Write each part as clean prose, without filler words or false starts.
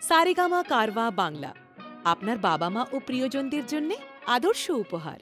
সারেগামা কারওয়া বাংলা আপনার বাবা মা ও প্রিয়জনদের জন্য আদর্শ উপহার।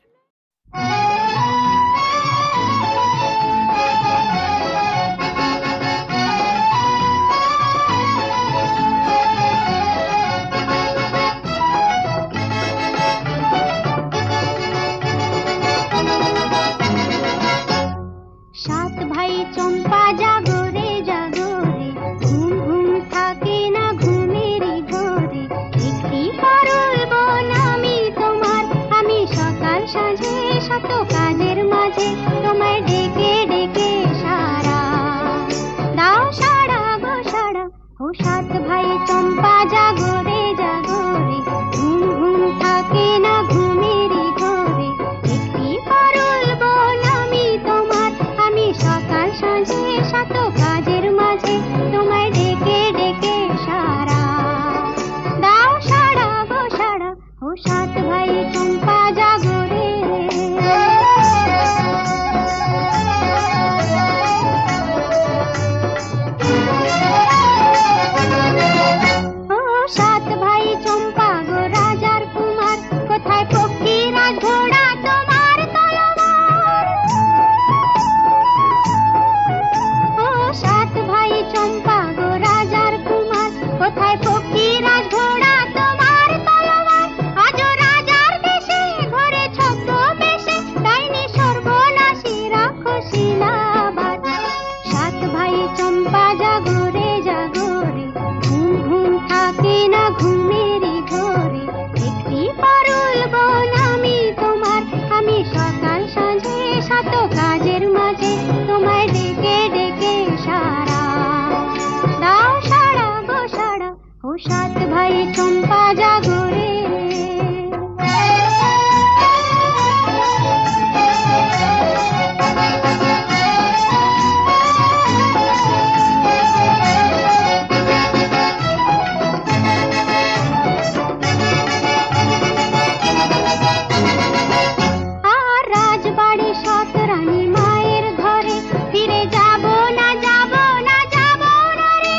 সাত ভাই চম্পা জাগো রে জাগো রে, ঘুম ঘুম থাকে না ঘুমেরই ঘরে। একটি পারুল বোন আমি তোমার, আমি সকাল সাঁঝে শত কাজের মাঝে তোমায় ডেকে ডেকে সারা দাও, সারা গো সারা। ও সাত ভাই চম্পা জাগো রে জাগো রে, ঘুম ঘুম থাকে না ঘুমেরই ঘরে। একটি পারুল বোন আমি তোমার, আমি সকাল সাঁঝে শত কাজের মাঝে তোমায় ডেকে ডেকে সারা দাও, সারা গো সারা। ও সাত ভাই চম্পা জাগো রে। ও সাত ভাই চম্পা গো রাজার কুমার, কোথায় ফকিরাজ ঘোড়া তোমার তলোয়ার। ও সাত ভাই চম্পা গো রাজার কুমার, কোথায় ফকিরাজ ঘোড়া তোমার তলোয়ার। আজও রাজার দেশে ঘরে ছদ্মবেশে ডাইনি সর্বনাশী রাক্ষসীলাবাদ। সাত ভাই চম্পা জাগো রে জাগো রে, ঘুম ঘুম থাকে না ঘুমেরই ঘরে। একটি পারুল বোন আমি তোমার, আমি সকাল সাঁঝে শত কাজের মাঝে তোমায় ডেকে ডেকে সারা দাও, সারা গো সারা। ও সাত ভাই চম্পা জাগো রে। আর রাজবাড়ি সৎ রানী মায়ের ঘরে ফিরে যাব না যাব না যাব না রে।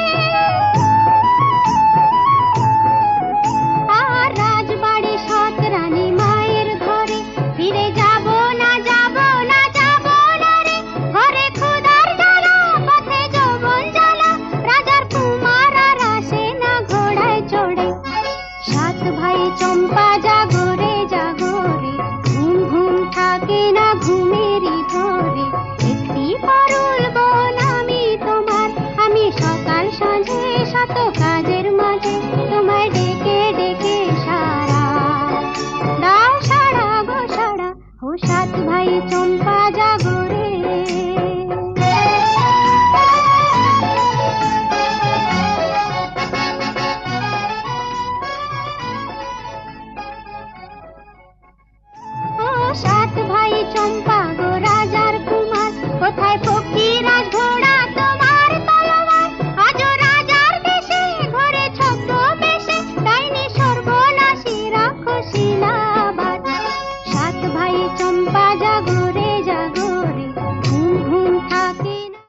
আর রাজবাড়ি সৎ রানী মায়ের ঘরে ফিরে যাব না যাব না যাব না রে। ঘরে ক্ষুধার জ্বালা, পথে যৌবন জ্বালা, রাজার কুমার আর আসে না ঘোড়ায় চড়ে। সাত ভাই চম্পা জাগো রে জাগো রে, ঘুম ঘুম থাকে না ঘুমেরই ঘরে। একটি পারুল বোন আমি তোমার, আমি সকাল সাঁঝে শত কাজের মাঝে তোমায় ডেকে ডেকে সারা দাও, সারা গো সারা। ও সাত ভাই চম্পা জাগো রে। ও সাত ভাই চম্পা গো রাজার কুমার, কোথায়